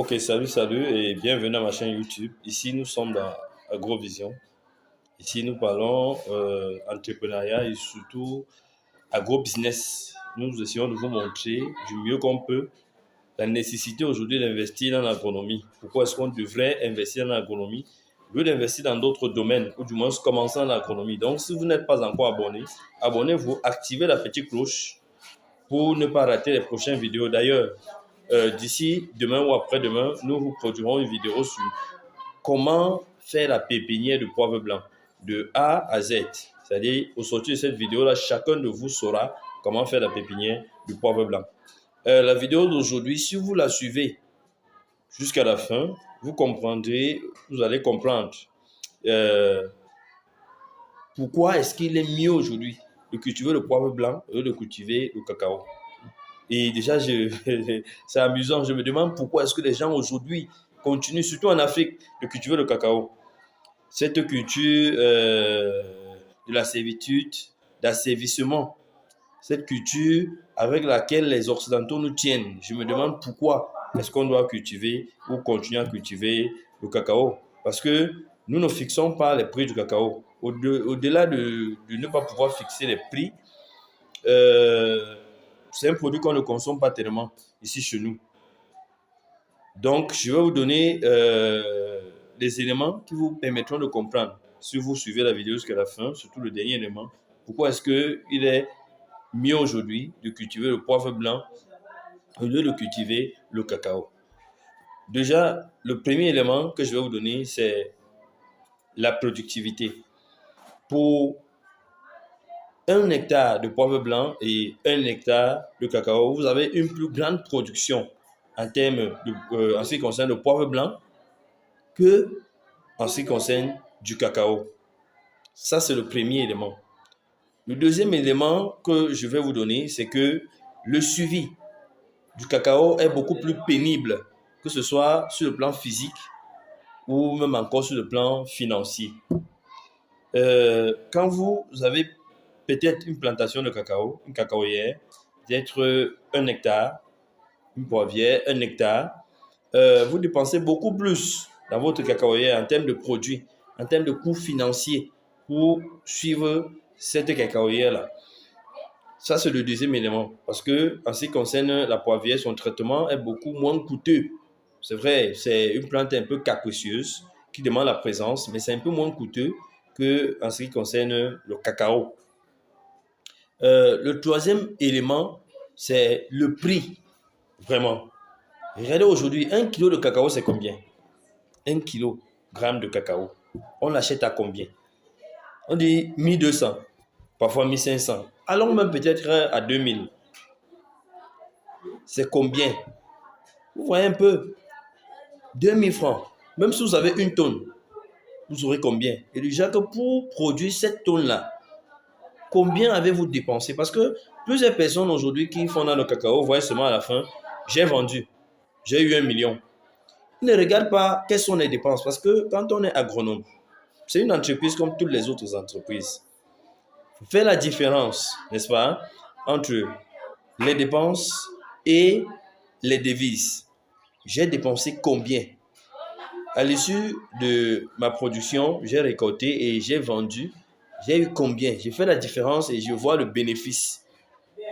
Ok, salut et bienvenue à ma chaîne YouTube. Ici, nous sommes dans Agrovision. Ici, nous parlons entrepreneuriat et surtout agrobusiness. Nous essayons de vous montrer du mieux qu'on peut la nécessité aujourd'hui d'investir dans l'agronomie. Pourquoi est-ce qu'on devrait investir dans l'agronomie au lieu d'investir dans d'autres domaines, ou du moins commencer dans l'agronomie. Donc, si vous n'êtes pas encore abonné, abonnez-vous, activez la petite cloche pour ne pas rater les prochaines vidéos. D'ailleurs, d'ici demain ou après-demain, nous vous produirons une vidéo sur comment faire la pépinière de poivre blanc de A à Z. C'est-à-dire, au sortir de cette vidéo-là, chacun de vous saura comment faire la pépinière de poivre blanc. La vidéo d'aujourd'hui, si vous la suivez jusqu'à la fin, vous comprendrez, vous allez comprendre pourquoi est-ce qu'il est mieux aujourd'hui de cultiver le poivre blanc et de cultiver le cacao. Et déjà, c'est amusant. Je me demande pourquoi est-ce que les gens aujourd'hui continuent, surtout en Afrique, de cultiver le cacao. Cette culture de la servitude, d'asservissement, cette culture avec laquelle les Occidentaux nous tiennent. Je me demande pourquoi est-ce qu'on doit cultiver ou continuer à cultiver le cacao. Parce que nous ne fixons pas les prix du cacao. Au-delà de ne pas pouvoir fixer les prix, c'est un produit qu'on ne consomme pas tellement ici chez nous. Donc, je vais vous donner des éléments qui vous permettront de comprendre, si vous suivez la vidéo jusqu'à la fin, surtout le dernier élément, pourquoi est-ce qu'il est mieux aujourd'hui de cultiver le poivre blanc au lieu de cultiver le cacao. Déjà, le premier élément que je vais vous donner, c'est la productivité. Pour 1 hectare de poivre blanc et 1 hectare de cacao, vous avez une plus grande production en ce qui concerne le poivre blanc que en ce qui concerne du cacao. Ça, c'est le premier élément. Le deuxième élément que je vais vous donner, c'est que le suivi du cacao est beaucoup plus pénible, que ce soit sur le plan physique ou même encore sur le plan financier. Quand vous avez peut-être une plantation de cacao, une cacaoyère, d'être 1 hectare, une poivrière, 1 hectare, vous dépensez beaucoup plus dans votre cacaoyère en termes de produits, en termes de coûts financiers pour suivre cette cacaoyère-là. Ça, c'est le deuxième élément. Parce que, en ce qui concerne la poivrière, son traitement est beaucoup moins coûteux. C'est vrai, c'est une plante un peu capricieuse qui demande la présence, mais c'est un peu moins coûteux qu'en ce qui concerne le cacao. Le troisième élément, c'est le prix. Vraiment. Regardez aujourd'hui, 1 kilo de cacao, c'est combien? 1 kilogramme de cacao. On l'achète à combien? On dit 1200, parfois 1500. Allons même peut-être à 2000. C'est combien? Vous voyez un peu? 2000 francs. Même si vous avez 1 tonne, vous aurez combien? Et déjà que pour produire cette tonne-là, combien avez-vous dépensé? Parce que plusieurs personnes aujourd'hui qui font dans le cacao, vous voyez seulement à la fin, j'ai vendu, j'ai eu 1 million. Ils ne regardent pas quelles sont les dépenses. Parce que quand on est agronome, c'est une entreprise comme toutes les autres entreprises. Il faut faire la différence, n'est-ce pas, entre les dépenses et les devises. J'ai dépensé combien? À l'issue de ma production, j'ai récolté et j'ai vendu. J'ai eu combien? J'ai fait la différence et je vois le bénéfice.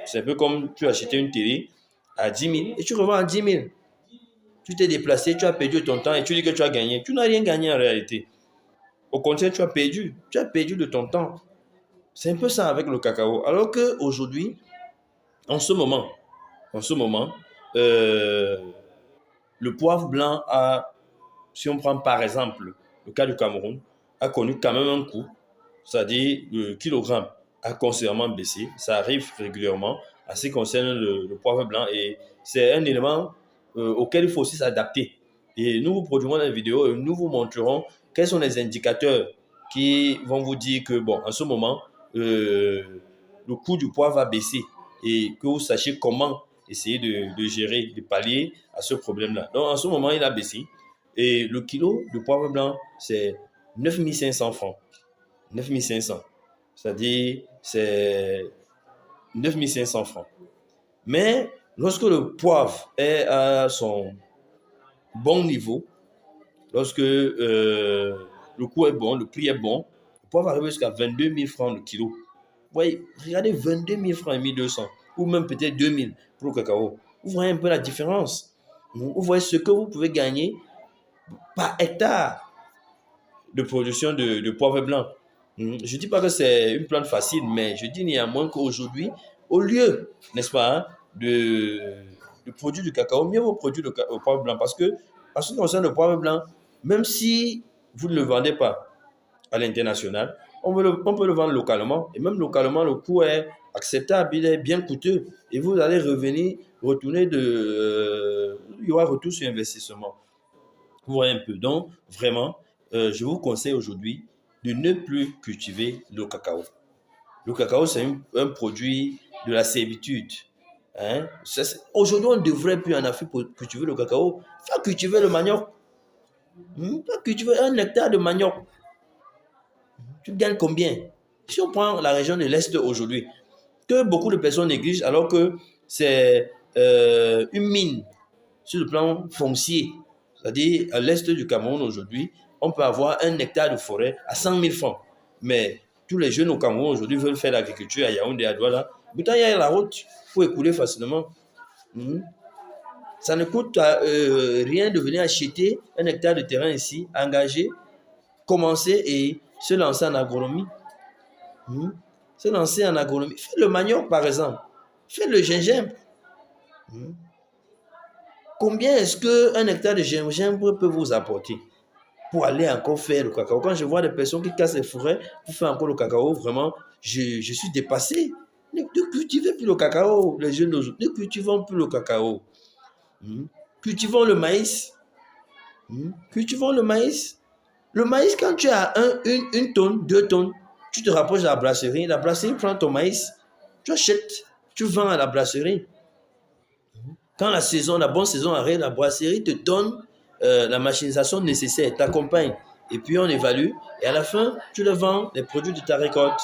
C'est un peu comme tu as acheté une télé à 10 000 et tu revends à 10 000. Tu t'es déplacé, tu as perdu ton temps et tu dis que tu as gagné. Tu n'as rien gagné en réalité. Au contraire, tu as perdu de ton temps. C'est un peu ça avec le cacao. Alors qu'aujourd'hui, en ce moment, le poivre blanc si on prend par exemple le cas du Cameroun, a connu quand même un coût, c'est-à-dire le kilogramme a considérablement baissé. Ça arrive régulièrement en ce qui concerne le poivre blanc et c'est un élément auquel il faut aussi s'adapter. Et nous vous produirons une vidéo et nous vous montrerons quels sont les indicateurs qui vont vous dire que, bon, en ce moment, le coût du poivre va baisser et que vous sachiez comment essayer de gérer, de pallier à ce problème-là. Donc, en ce moment, il a baissé. Et le kilo de poivre blanc, c'est 9 500 francs. 9 500. C'est-à-dire, c'est 9 500 francs. Mais lorsque le poivre est à son bon niveau, lorsque le coût est bon, le prix est bon, le poivre arrive jusqu'à 22 000 francs le kilo. Vous voyez, regardez 22 000 francs et 1200, ou même peut-être 2 000 pour le cacao. Vous voyez un peu la différence. Vous voyez ce que vous pouvez gagner par hectare de production de poivre blanc. Je ne dis pas que c'est une plante facile, mais je dis néanmoins qu'aujourd'hui, au lieu, n'est-ce pas, hein, de produire du cacao, mieux vaut produire le poivre blanc. Parce que, en ce qui concerne le poivre blanc, même si vous ne le vendez pas à l'international, on peut le vendre localement. Et même localement, le coût est acceptable, il est bien coûteux. Et vous allez retourner il y aura retour sur investissement. Vous voyez un peu. Donc, vraiment, je vous conseille aujourd'hui de ne plus cultiver le cacao. Le cacao, c'est un produit de la servitude. Hein? Aujourd'hui, on ne devrait plus en Afrique pour cultiver le cacao. Faire cultiver le manioc. Faire cultiver 1 hectare de manioc. Tu gagnes combien? Si on prend la région de l'Est aujourd'hui, que beaucoup de personnes négligent alors que c'est une mine sur le plan foncier. C'est-à-dire, à l'est du Cameroun aujourd'hui, on peut avoir 1 hectare de forêt à 100 000 francs. Mais tous les jeunes au Cameroun aujourd'hui veulent faire l'agriculture à Yaoundé, à Douala. Pourtant, il y a la route pour écouler facilement. Ça ne coûte rien de venir acheter 1 hectare de terrain ici, engager, commencer et se lancer en agronomie. Se lancer en agronomie. Faites le manioc, par exemple. Faites le gingembre. Combien est-ce qu'un hectare de gingembre peut vous apporter pour aller encore faire le cacao? Quand je vois des personnes qui cassent les forêts pour faire encore le cacao, vraiment, je suis dépassé. Ne cultivez plus le cacao, les jeunes d'aujourd'hui. Ne cultivons plus le cacao. Cultivons le maïs. Cultivons le maïs. Le maïs, quand tu as une tonne, 2 tonnes, tu te rapproches de la brasserie. La brasserie prend ton maïs, tu achètes, tu vends à la brasserie. Quand la bonne saison arrive, la brasserie te donne la machinisation nécessaire, t'accompagne. Et puis on évalue. Et à la fin, tu le vends, les produits de ta récolte.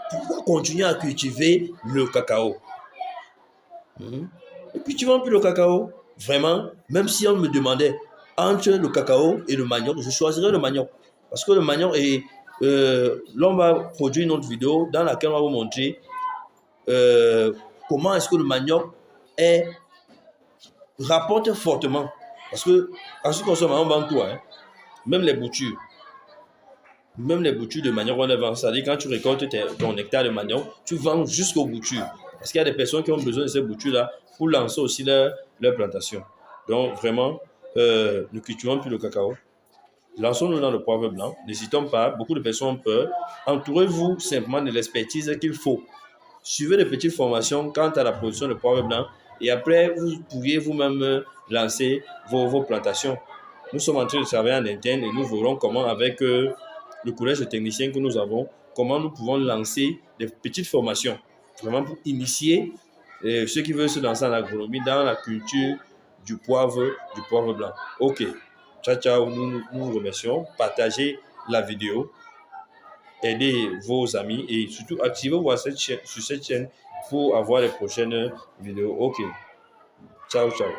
Pourquoi continuer à cultiver le cacao? Et puis tu vends plus le cacao. Vraiment, même si on me demandait entre le cacao et le manioc, je choisirais le manioc. Parce que le manioc est... l'on va produire une autre vidéo dans laquelle on va vous montrer comment est-ce que le manioc rapporte fortement. Parce que, en ce qui concerne, on vend tout. Même les boutures. Même les boutures de manioc, on les vend. C'est-à-dire, quand tu récoltes ton hectare de manioc, tu vends jusqu'aux boutures. Parce qu'il y a des personnes qui ont besoin de ces boutures-là pour lancer aussi leur plantation. Donc, vraiment, ne cultivons plus le cacao. Lançons-nous dans le poivre blanc. N'hésitons pas. Beaucoup de personnes ont peur. Entourez-vous simplement de l'expertise qu'il faut. Suivez des petites formations quant à la production de poivre blanc. Et après, vous pourriez vous-même lancer vos plantations. Nous sommes en train de travailler en interne et nous verrons comment, avec le collège de techniciens que nous avons, comment nous pouvons lancer des petites formations, vraiment pour initier ceux qui veulent se lancer en agronomie dans la culture du poivre blanc. Ok, ciao, ciao, nous vous remercions. Partagez la vidéo, aidez vos amis et surtout activez-vous sur cette chaîne pour avoir les prochaines vidéos. Ok, ciao, ciao.